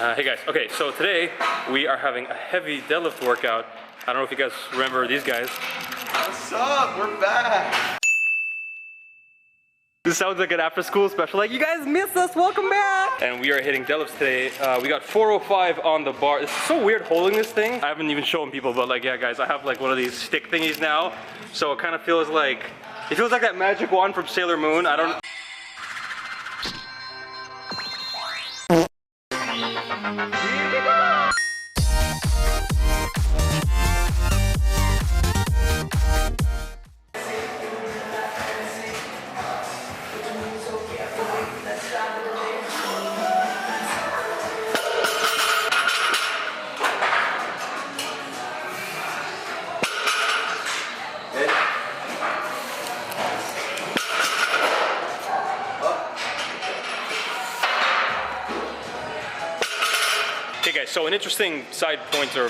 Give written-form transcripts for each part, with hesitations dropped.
Hey guys, okay, so today we are having a heavy deadlift workout. I don't know if you guys remember these guys. What's up? We're back! This sounds like an after school special, like, you guys missed us, welcome back! And we are hitting deadlifts today. We got 405 on the bar. It's so weird holding this thing. I haven't even shown people, but like, yeah guys, I have like one of these stick thingies now. So it kind of feels like, that magic wand from Sailor Moon. I don't. Hey guys, so an interesting side point or,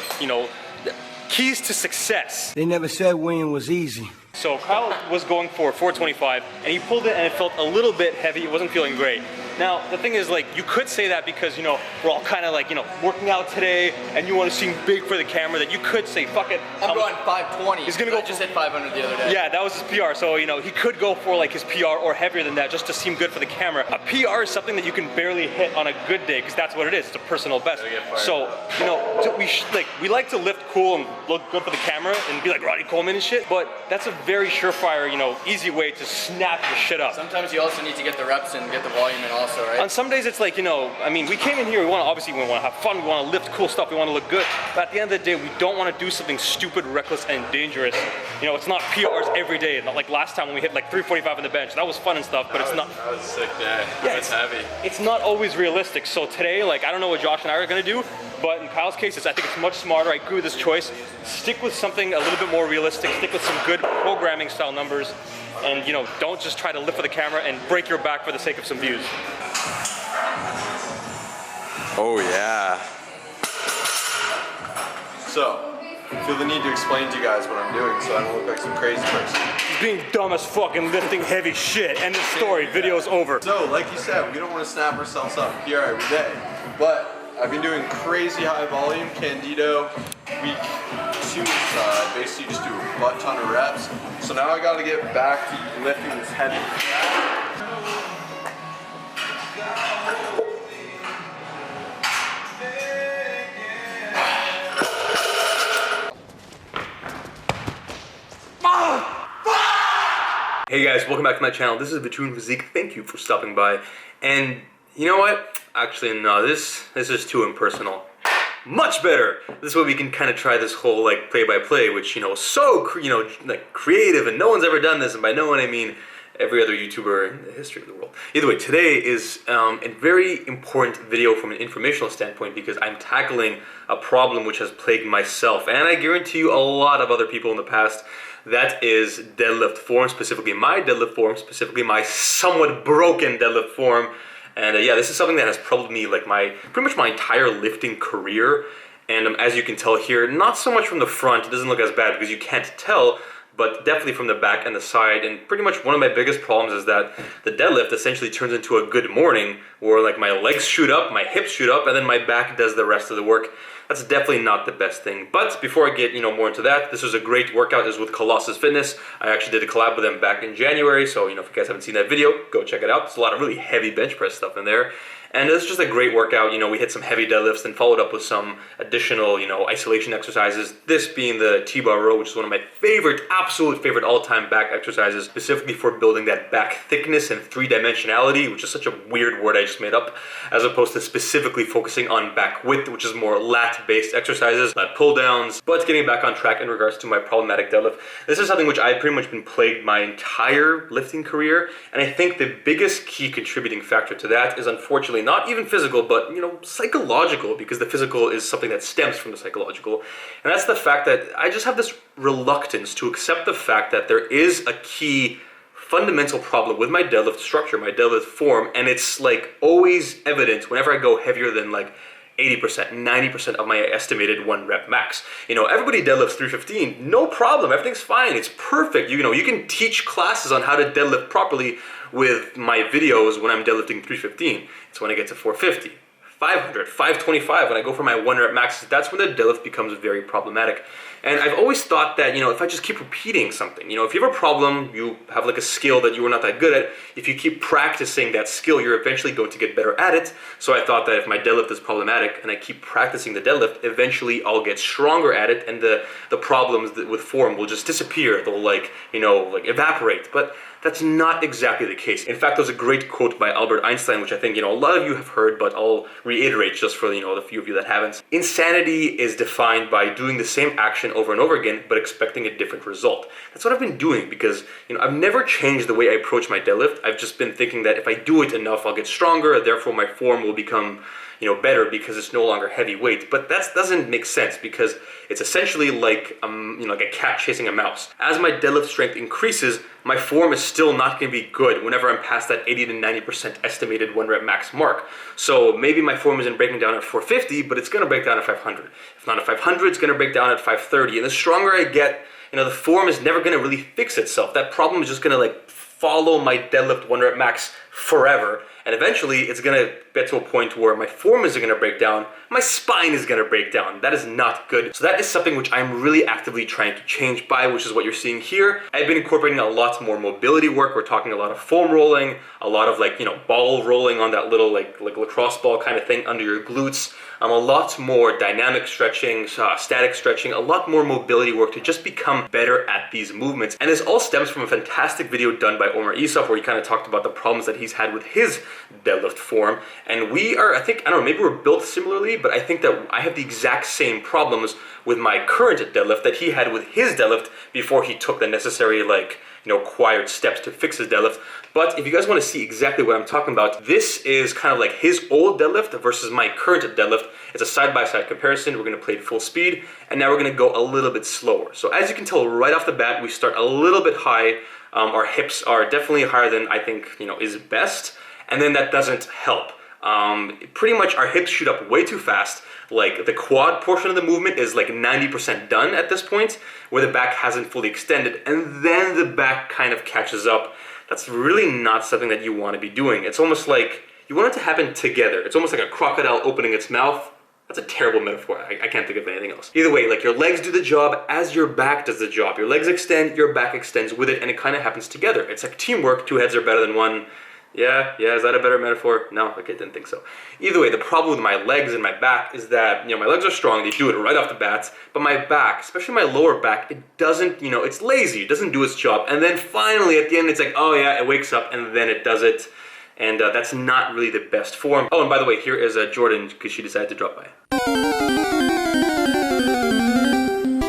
keys to success. They never said winning was easy. So Kyle was going for 425 and he pulled it and it felt a little bit heavy. It wasn't feeling great. Now, the thing is, like, you could say that because, we're all kind of like, working out today and you want to seem big for the camera, that you could say, fuck it. I'm going 520. He's gonna go. I just hit 500 the other day. Yeah, that was his PR. So, he could go for like his PR or heavier than that just to seem good for the camera. A PR is something that you can barely hit on a good day because that's what it is. It's a personal best. So, we like to lift cool and look good for the camera and be like Roddy Coleman and shit, but that's a very surefire, easy way to snap the shit up. Sometimes you also need to get the reps and get the volume in also, right? On some days it's like, we came in here, we want to have fun, we want to lift cool stuff, we want to look good, but at the end of the day, we don't want to do something stupid, reckless, and dangerous. It's not PRs every day, not like last time when we hit like 345 on the bench. That was fun and stuff, but it's not. That was a sick day. Yeah, it's heavy. It's not always realistic. So today, like, I don't know what Josh and I are going to do, but in Kyle's case, I think it's much smarter. I agree with this choice. Stick with something a little bit more realistic, stick with some good programming style numbers, and don't just try to lift for the camera and break your back for the sake of some views. Oh yeah. So, I feel the need to explain to you guys what I'm doing so I don't look like some crazy person. He's being dumb as fuck and lifting heavy shit. End of story, video's over. So, like you said, we don't want to snap ourselves up here every day. But I've been doing crazy high volume Candido week 2. Basically just do a butt ton of reps. So now I gotta get back to lifting this heavy. Hey guys, welcome back to my channel. This is Vitruvian Physique. Thank you for stopping by. And you know what? Actually, no, this is too impersonal. Much better. This way we can kind of try this whole like play-by-play, which is so creative, and no one's ever done this. And by no one I mean every other YouTuber in the history of the world. Either way, today is a very important video from an informational standpoint because I'm tackling a problem which has plagued myself, and I guarantee you a lot of other people in the past. That is deadlift form, specifically my deadlift form, specifically my somewhat broken deadlift form. And yeah, this is something that has troubled me like pretty much my entire lifting career. And as you can tell here, not so much from the front, it doesn't look as bad because you can't tell, but definitely from the back and the side. And pretty much one of my biggest problems is that the deadlift essentially turns into a good morning where like my legs shoot up, my hips shoot up, and then my back does the rest of the work. That's definitely not the best thing. But before I get more into that, this was a great workout. This is with Colossus Fitness. I actually did a collab with them back in January. So if you guys haven't seen that video, go check it out. There's a lot of really heavy bench press stuff in there. And it's just a great workout. We hit some heavy deadlifts and followed up with some additional, isolation exercises. This being the T-bar row, which is one of my favorite, absolute favorite all-time back exercises, specifically for building that back thickness and three-dimensionality, which is such a weird word I just made up, as opposed to specifically focusing on back width, which is more lat-based exercises, lat pull-downs. But getting back on track in regards to my problematic deadlift, this is something which I've pretty much been plagued my entire lifting career, and I think the biggest key contributing factor to that is unfortunately not even physical, but psychological, because the physical is something that stems from the psychological. And that's the fact that I just have this reluctance to accept the fact that there is a key fundamental problem with my deadlift structure, my deadlift form, and it's like always evident whenever I go heavier than like 80%, 90% of my estimated 1 rep max. Everybody deadlifts 315, no problem, everything's fine, it's perfect. You can teach classes on how to deadlift properly with my videos when I'm deadlifting 315. It's when I get to 450, 500, 525 when I go for my 1 rep maxes. That's when the deadlift becomes very problematic. And I've always thought that, if I just keep repeating something, if you have a problem, you have like a skill that you were not that good at, if you keep practicing that skill, you're eventually going to get better at it. So I thought that if my deadlift is problematic and I keep practicing the deadlift, eventually I'll get stronger at it, and the problems with form will just disappear. They'll like evaporate. But that's not exactly the case. In fact, there's a great quote by Albert Einstein, which I think, a lot of you have heard, but I'll reiterate just for, the few of you that haven't. Insanity is defined by doing the same action over and over again, but expecting a different result. That's what I've been doing because, I've never changed the way I approach my deadlift. I've just been thinking that if I do it enough, I'll get stronger, therefore my form will become better because it's no longer heavy weight. But that doesn't make sense because it's essentially like like a cat chasing a mouse. As my deadlift strength increases, my form is still not going to be good whenever I'm past that 80 to 90% estimated 1 rep max mark. So maybe my form isn't breaking down at 450, but it's going to break down at 500. If not at 500, it's going to break down at 530. And the stronger I get, the form is never going to really fix itself. That problem is just going to follow my deadlift 1 rep max forever. And eventually it's going to get to a point where my form is going to break down, my spine is going to break down. That is not good. So that is something which I'm really actively trying to change by, which is what you're seeing here. I've been incorporating a lot more mobility work. We're talking a lot of foam rolling, a lot of ball rolling on that little like lacrosse ball kind of thing under your glutes. A lot more dynamic stretching, static stretching, a lot more mobility work to just become better at these movements. And this all stems from a fantastic video done by Omar Isuf where he kind of talked about the problems that he's had with his deadlift form. And we are, maybe we're built similarly, but I think that I have the exact same problems with my current deadlift that he had with his deadlift before he took the necessary acquired steps to fix his deadlift. But if you guys want to see exactly what I'm talking about, this is kind of like his old deadlift versus my current deadlift. It's a side-by-side comparison. We're going to play at full speed, and now we're going to go a little bit slower. So as you can tell right off the bat, we start a little bit high. Our hips are definitely higher than I think is best, and then that doesn't help. Pretty much our hips shoot up way too fast. Like the quad portion of the movement is like 90% done at this point, where the back hasn't fully extended, and then the back kind of catches up. That's really not something that you want to be doing. It's almost like you want it to happen together. It's almost like a crocodile opening its mouth. That's a terrible metaphor. I can't think of anything else. Either way, your legs do the job as your back does the job. Your legs extend, your back extends with it, and it kind of happens together. It's like teamwork. 2 heads are better than one. Yeah, is that a better metaphor? No, okay, didn't think so. Either way, the problem with my legs and my back is that, my legs are strong, they do it right off the bat, but my back, especially my lower back, it doesn't, it's lazy, it doesn't do its job, and then finally at the end it's like, oh yeah, it wakes up, and then it does it, and that's not really the best form. Oh, and by the way, here is Jordan, because she decided to drop by.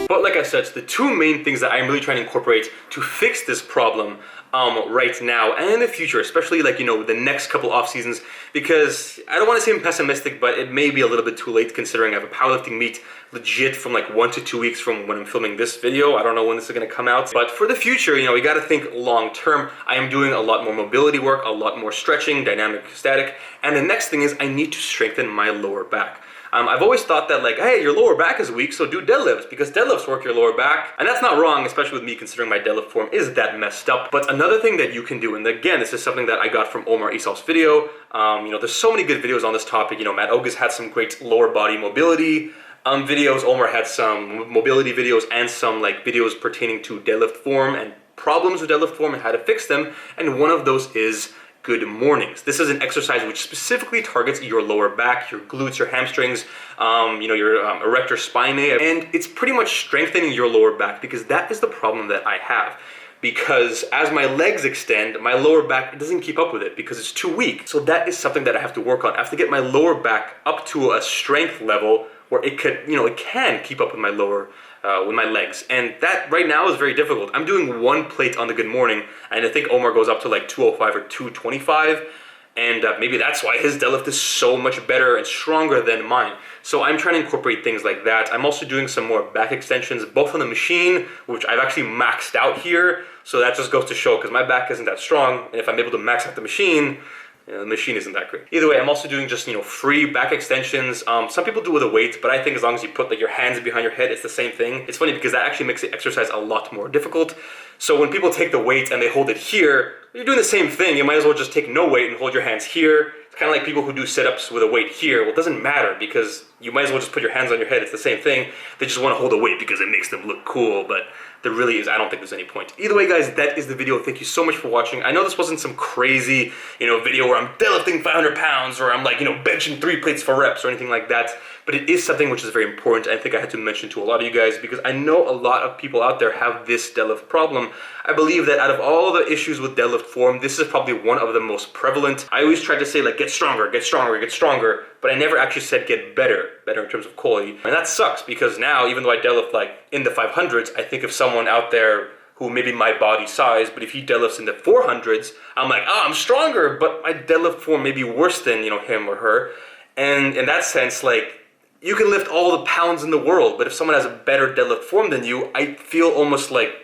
But like I said, the 2 main things that I'm really trying to incorporate to fix this problem right now and in the future, especially the next couple off seasons, because I don't want to seem pessimistic, but it may be a little bit too late considering I have a powerlifting meet legit from 1 to 2 weeks from when I'm filming this video. I don't know when this is going to come out, but for the future, we got to think long term. I am doing a lot more mobility work, a lot more stretching, dynamic, static, and the next thing is I need to strengthen my lower back. I've always thought that hey, your lower back is weak, so do deadlifts, because deadlifts work your lower back. And that's not wrong, especially with me considering my deadlift form is that messed up. But another thing that you can do, and again, this is something that I got from Omar Isuf's video. There's so many good videos on this topic. Matt Oga's had some great lower body mobility videos. Omar had some mobility videos and some videos pertaining to deadlift form and problems with deadlift form and how to fix them. And one of those is good mornings. This is an exercise which specifically targets your lower back, your glutes, your hamstrings, your erector spinae, and it's pretty much strengthening your lower back because that is the problem that I have. Because as my legs extend, my lower back doesn't keep up with it because it's too weak. So that is something that I have to work on. I have to get my lower back up to a strength level where it could, it can keep up with my lower with my legs, and that right now is very difficult. I'm doing 1 plate on the good morning, and I think Omar goes up to 205 or 225, and maybe that's why his deadlift is so much better and stronger than mine. So I'm trying to incorporate things like that. I'm also doing some more back extensions, both on the machine, which I've actually maxed out here, so that just goes to show, because my back isn't that strong, and if I'm able to max out the machine isn't that great. Either way, I'm also doing just, free back extensions. Some people do it with a weight, but I think as long as you put your hands behind your head, it's the same thing. It's funny because that actually makes the exercise a lot more difficult. So when people take the weight and they hold it here, you're doing the same thing. You might as well just take no weight and hold your hands here. It's kind of like people who do sit-ups with a weight here. Well, it doesn't matter because you might as well just put your hands on your head. It's the same thing. They just want to hold a weight because it makes them look cool, but there really is, I don't think there's any point. Either way, guys, that is the video. Thank you so much for watching. I know this wasn't some crazy, video where I'm deadlifting 500 pounds or I'm like, benching 3 plates for reps or anything like that, but it is something which is very important. I think I had to mention to a lot of you guys because I know a lot of people out there have this deadlift problem. I believe that out of all the issues with deadlift form, this is probably one of the most prevalent. I always try to say like, get stronger, get stronger, get stronger, but I never actually said get better in terms of quality. And that sucks because now, even though I deadlift like in the 500s, I think of someone out there who maybe my body size, but if he deadlifts in the 400s, I'm like, I'm stronger, but my deadlift form may be worse than, him or her. And in that sense, like, you can lift all the pounds in the world, but if someone has a better deadlift form than you, I feel almost like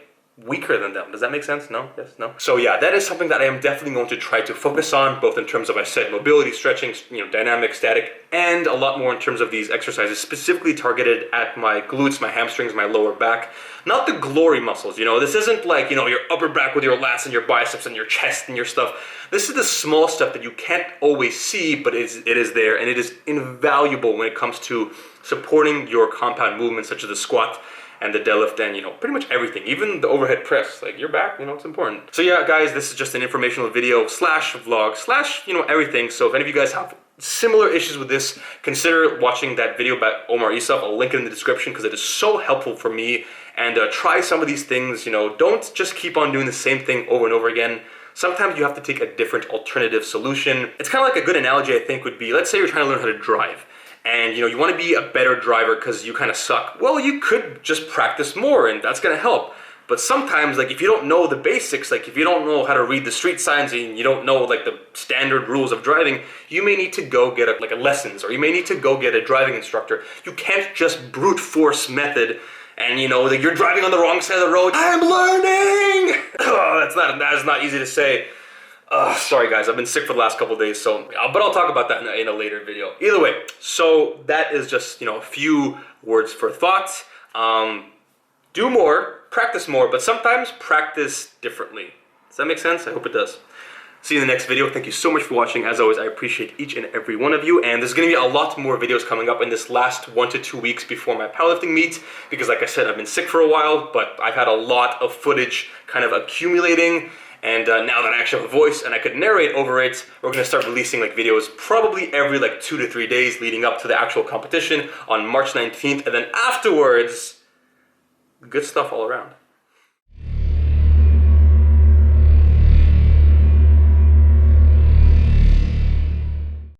weaker than them. Does that make sense? No? Yes? No? So yeah, that is something that I am definitely going to try to focus on, both in terms of, I said, mobility, stretching, dynamic, static, and a lot more in terms of these exercises specifically targeted at my glutes, my hamstrings, my lower back. Not the glory muscles, This isn't like, your upper back with your lats and your biceps and your chest and your stuff. This is the small stuff that you can't always see, but it is there, and it is invaluable when it comes to supporting your compound movements, such as the squat and the deadlift and, pretty much everything, even the overhead press, like your back, it's important. So yeah, guys, this is just an informational video / vlog / everything. So if any of you guys have similar issues with this, consider watching that video by Omar Isuf. I'll link it in the description because it is so helpful for me. And try some of these things, don't just keep on doing the same thing over and over again. Sometimes you have to take a different alternative solution. It's kind of like a good analogy, I think, would be, let's say you're trying to learn how to drive. And you want to be a better driver because you kind of suck. Well, you could just practice more and that's going to help. But sometimes, like, if you don't know the basics, like if you don't know how to read the street signs and you don't know like the standard rules of driving, you may need to go get a lessons, or you may need to go get a driving instructor. You can't just brute force method and that you're driving on the wrong side of the road. I'm learning! That is not easy to say. Sorry guys, I've been sick for the last couple of days, but I'll talk about that in a later video. Either way, so that is just, a few words for thought. Do more, practice more, but sometimes practice differently. Does that make sense? I hope it does. See you in the next video. Thank you so much for watching. As always, I appreciate each and every one of you, and there's going to be a lot more videos coming up in this last 1 to 2 weeks before my powerlifting meet, because like I said, I've been sick for a while, but I've had a lot of footage kind of accumulating. And now that I actually have a voice and I could narrate over it, we're going to start releasing like videos probably every like 2 to 3 days leading up to the actual competition on March 19th. And then afterwards, good stuff all around.